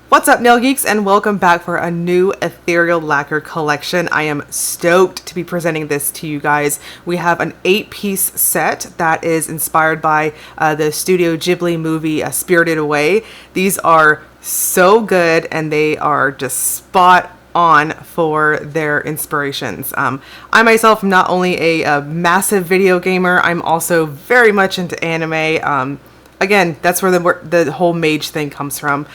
What's up, nail geeks, and welcome back for a new Ethereal Lacquer collection. I am stoked to be presenting this to you guys. We have an 8-piece set that is inspired by the Studio Ghibli movie Spirited Away. These are so good and they are just spot on for their inspirations. I myself am not only a massive video gamer, I'm also very much into anime. Again, that's where the whole mage thing comes from.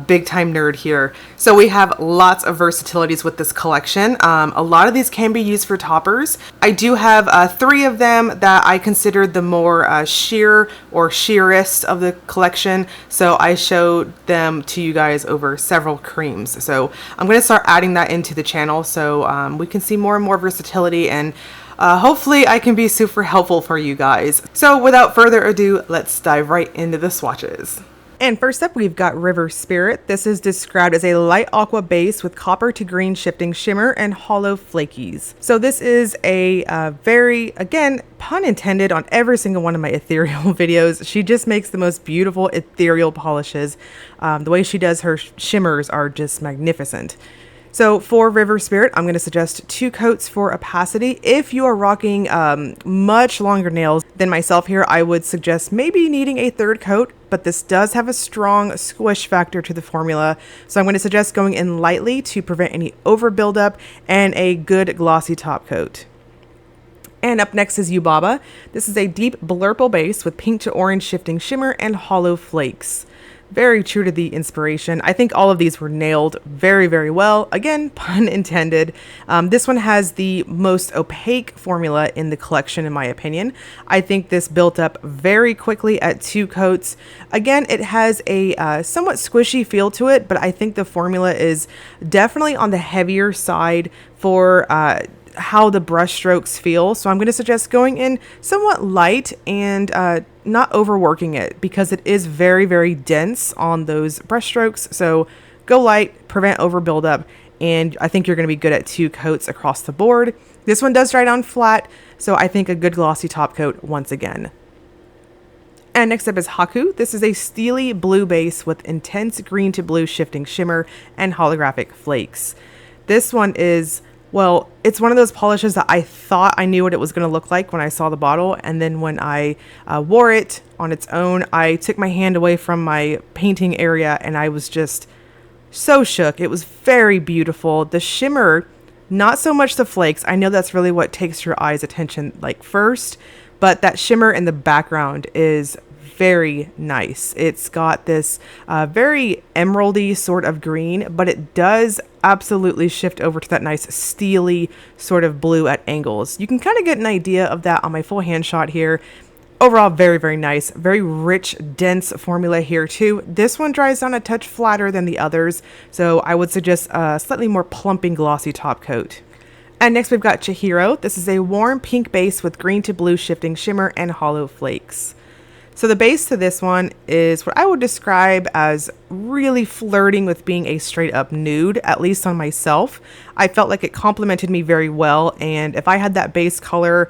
Big time nerd here. So we have lots of versatilities with this collection. A lot of these can be used for toppers. I do have 3 of them that I considered the more sheer or sheerest of the collection. So I showed them to you guys over several creams. So I'm going to start adding that into the channel so we can see more and more versatility, and hopefully I can be super helpful for you guys. So without further ado, let's dive right into the swatches. And first up, we've got River Spirit. This is described as a light aqua base with copper to green shifting shimmer and hollow flakies. So this is a very, again, pun intended on every single one of my ethereal videos. She just makes the most beautiful ethereal polishes. The way she does her shimmers are just magnificent. So for River Spirit, I'm going to suggest 2 coats for opacity. If you are rocking much longer nails than myself here, I would suggest maybe needing a 3rd coat, but this does have a strong squish factor to the formula. So I'm going to suggest going in lightly to prevent any over buildup and a good glossy top coat. And up next is Yubaba. This is a deep blurple base with pink to orange shifting shimmer and hollow flakes. Very true to the inspiration. I think all of these were nailed very, very well. Again, pun intended. This one has the most opaque formula in the collection, in my opinion. I think this built up very quickly at 2 coats. Again, it has a somewhat squishy feel to it, but I think the formula is definitely on the heavier side for how the brush strokes feel. So I'm going to suggest going in somewhat light and not overworking it, because it is very, very dense on those brush strokes. So go light, prevent over buildup, and I think you're going to be good at 2 coats across the board. This one does dry down flat, so I think a good glossy top coat once again. And next up is Haku. This is a steely blue base with intense green to blue shifting shimmer and holographic flakes. This one is, well, it's one of those polishes that I thought I knew what it was going to look like when I saw the bottle. And then when I wore it on its own, I took my hand away from my painting area and I was just so shook. It was very beautiful. The shimmer, not so much the flakes. I know that's really what takes your eye's attention like first, but that shimmer in the background is very nice. It's got this very emeraldy sort of green, but it does absolutely shift over to that nice steely sort of blue at angles. You can kind of get an idea of that on my full hand shot here. Overall, very, very nice. Very rich, dense formula here too. This one dries down a touch flatter than the others, so I would suggest a slightly more plumping glossy top coat. And next we've got Chihiro. This is a warm pink base with green to blue shifting shimmer and hollow flakes. So the base to this one is what I would describe as really flirting with being a straight up nude, at least on myself. I felt like it complemented me very well, and if I had that base color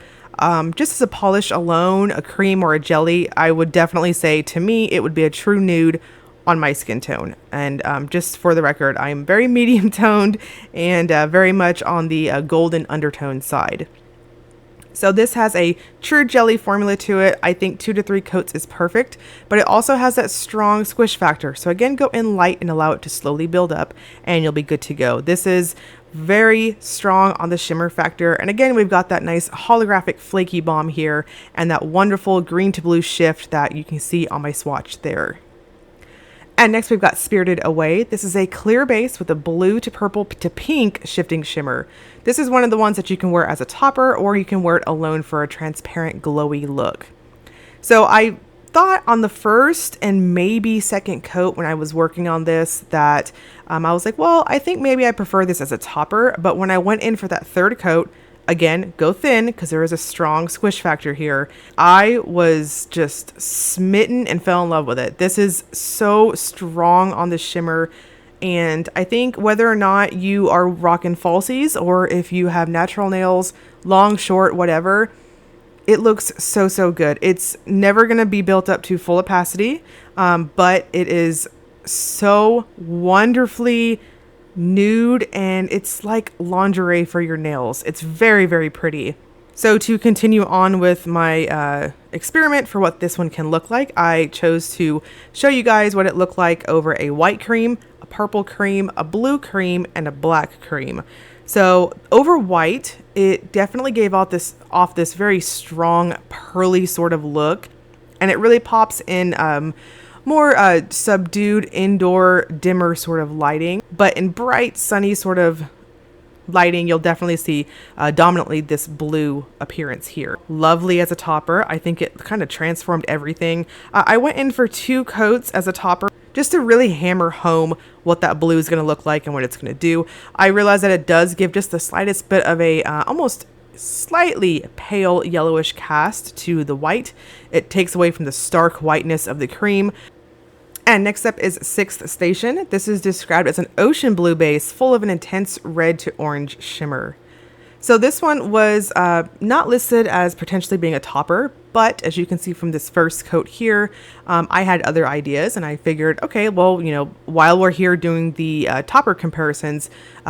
just as a polish alone, a cream or a jelly, I would definitely say to me it would be a true nude on my skin tone. And just for the record, I'm very medium toned and very much on the golden undertone side. So this has a true jelly formula to it. I think 2 to 3 coats is perfect, but it also has that strong squish factor. So again, go in light and allow it to slowly build up and you'll be good to go. This is very strong on the shimmer factor. And again, we've got that nice holographic flaky bomb here and that wonderful green to blue shift that you can see on my swatch there. And next we've got Spirited Away. This is a clear base with a blue to purple to pink shifting shimmer. This is one of the ones that you can wear as a topper, or you can wear it alone for a transparent glowy look. So I thought on the first and maybe second coat when I was working on this that I was like, well, I think maybe I prefer this as a topper. But when I went in for that 3rd coat, again, go thin because there is a strong squish factor here. I was just smitten and fell in love with it. This is so strong on the shimmer. And I think whether or not you are rocking falsies or if you have natural nails, long, short, whatever, it looks so good. It's never going to be built up to full opacity, but it is so wonderfully nude, and it's like lingerie for your nails. It's very, very pretty. So to continue on with my experiment for what this one can look like, I chose to show you guys what it looked like over a white cream, a purple cream, a blue cream, and a black cream. So over white, it definitely gave off this very strong pearly sort of look, and it really pops in more subdued indoor dimmer sort of lighting. But in bright sunny sort of lighting, you'll definitely see dominantly this blue appearance here. Lovely as a topper. I think it kind of transformed everything. I went in for 2 coats as a topper just to really hammer home what that blue is going to look like and what it's going to do. I realized that it does give just the slightest bit of a almost slightly pale yellowish cast to the white. It takes away from the stark whiteness of the cream. And next up is 6th Station. This is described as an ocean blue base full of an intense red to orange shimmer. So this one was not listed as potentially being a topper, but as you can see from this first coat here, I had other ideas, and I figured, okay, well, you know, while we're here doing the topper comparisons,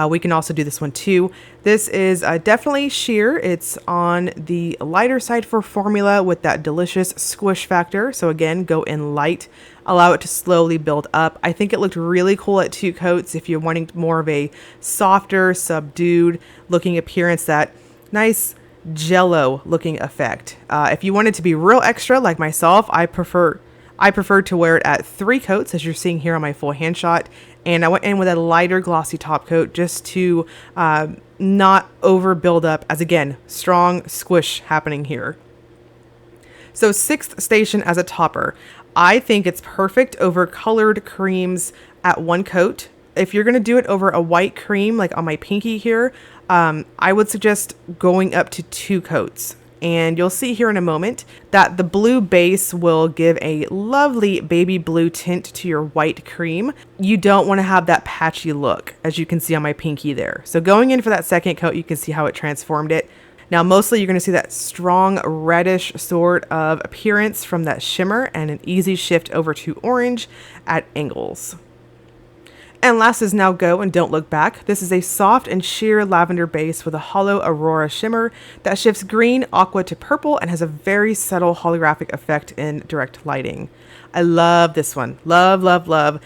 we can also do this one too. This is definitely sheer. It's on the lighter side for formula with that delicious squish factor. So again, go in light, allow it to slowly build up. I think it looked really cool at 2 coats if you're wanting more of a softer, subdued looking appearance, that nice jello looking effect. If you wanted to be real extra like myself, I prefer to wear it at 3 coats, as you're seeing here on my full hand shot. And I went in with a lighter glossy top coat just to not over build up, as again, strong squish happening here. So 6th Station as a topper. I think it's perfect over colored creams at 1 coat. If you're going to do it over a white cream, like on my pinky here, I would suggest going up to 2 coats. And you'll see here in a moment that the blue base will give a lovely baby blue tint to your white cream. You don't want to have that patchy look, as you can see on my pinky there. So going in for that 2nd coat, you can see how it transformed it. Now, mostly you're going to see that strong reddish sort of appearance from that shimmer and an easy shift over to orange at angles. And last is Now Go and Don't Look Back. This is a soft and sheer lavender base with a hollow aurora shimmer that shifts green, aqua to purple and has a very subtle holographic effect in direct lighting. I love this one. Love, love, love.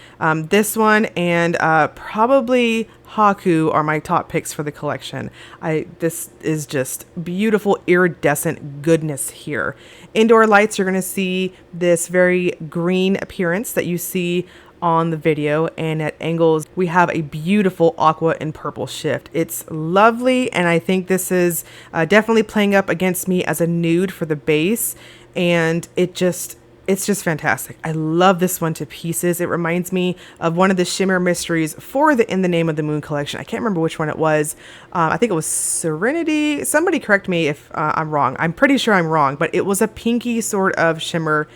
This one and probably Haku are my top picks for the collection. This is just beautiful iridescent goodness here. Indoor lights, you're going to see this very green appearance that you see on the video, and at angles we have a beautiful aqua and purple shift. It's lovely, and I think this is definitely playing up against me as a nude for the base, and it's just fantastic. I love this one to pieces. It reminds me of one of the shimmer mysteries for the In the Name of the Moon collection. I can't remember which one it was. I think it was Serenity. Somebody correct me if I'm wrong. I'm pretty sure I'm wrong, but it was a pinky sort of shimmer.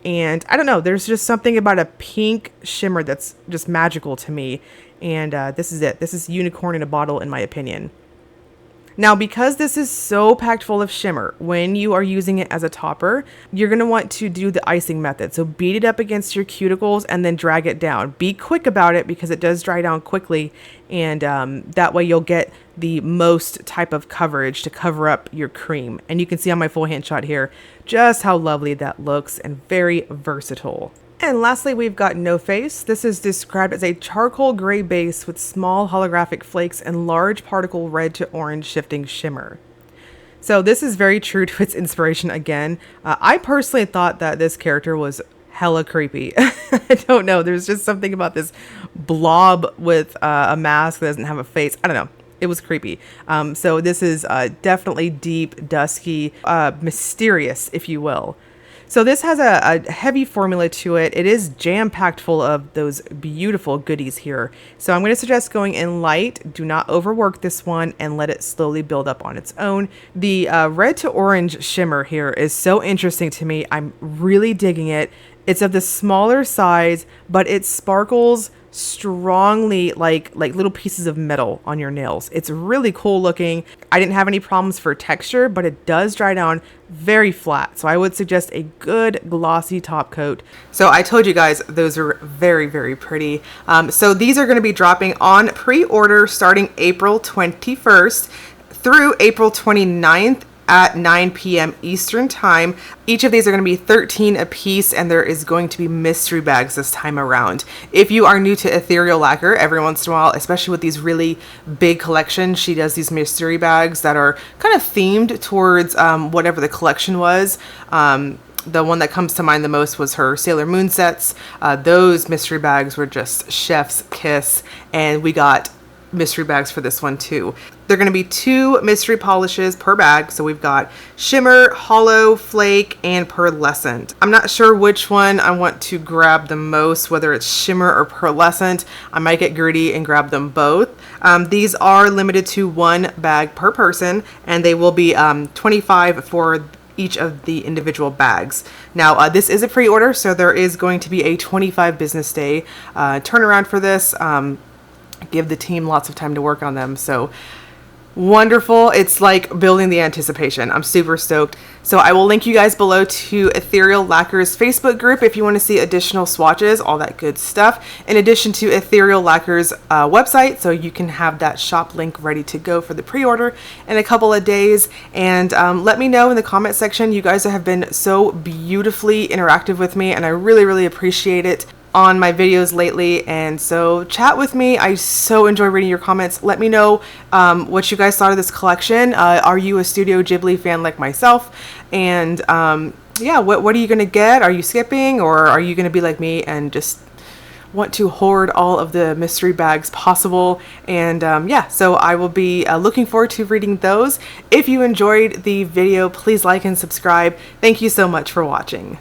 And I don't know, there's just something about a pink shimmer that's just magical to me. And this is it. This is unicorn in a bottle, in my opinion. Now, because this is so packed full of shimmer, when you are using it as a topper, you're going to want to do the icing method. So beat it up against your cuticles and then drag it down. Be quick about it because it does dry down quickly. And that way you'll get the most type of coverage to cover up your cream. And you can see on my full hand shot here just how lovely that looks and very versatile. And lastly, we've got No Face. This is described as a charcoal gray base with small holographic flakes and large particle red to orange shifting shimmer. So this is very true to its inspiration again. I personally thought that this character was hella creepy. I don't know. There's just something about this blob with a mask that doesn't have a face. I don't know. It was creepy. So this is definitely deep, dusky, mysterious, if you will. So this has a heavy formula to it. It is jam-packed full of those beautiful goodies here. So I'm going to suggest going in light. Do not overwork this one and let it slowly build up on its own. The red to orange shimmer here is so interesting to me. I'm really digging it. It's of the smaller size, but it sparkles strongly like little pieces of metal on your nails. It's really cool looking. I didn't have any problems for texture, but it does dry down very flat. So I would suggest a good glossy top coat. So I told you guys those are very, very pretty. So these are going to be dropping on pre-order starting April 21st through April 29th at 9 p.m. Eastern time. Each of these are going to be 13 a piece, and there is going to be mystery bags this time around. If you are new to Ethereal Lacquer, every once in a while, especially with these really big collections, she does these mystery bags that are kind of themed towards whatever the collection was. The one that comes to mind the most was her Sailor Moon sets. Those mystery bags were just chef's kiss, and we got mystery bags for this one too. They're going to be 2 mystery polishes per bag. So we've got shimmer, hollow, flake, and pearlescent. I'm not sure which one I want to grab the most, whether it's shimmer or pearlescent. I might get greedy and grab them both. These are limited to 1 bag per person, and they will be $25 for each of the individual bags. Now, this is a pre-order, so there is going to be a 25 business day turnaround for this. Give the team lots of time to work on them. So wonderful. It's like building the anticipation. I'm super stoked. So I will link you guys below to Ethereal Lacquer's Facebook group if you want to see additional swatches, all that good stuff, in addition to Ethereal Lacquer's website, so you can have that shop link ready to go for the pre-order in a couple of days. And let me know in the comment section. You guys have been so beautifully interactive with me, and I really, really appreciate it on my videos lately. And so chat with me. I so enjoy reading your comments. Let me know what you guys thought of this collection. Are you a Studio Ghibli fan like myself? And yeah, what are you gonna get? Are you skipping, or are you gonna be like me and just want to hoard all of the mystery bags possible? And yeah, so I will be looking forward to reading those. If you enjoyed the video, please like and subscribe. Thank you so much for watching.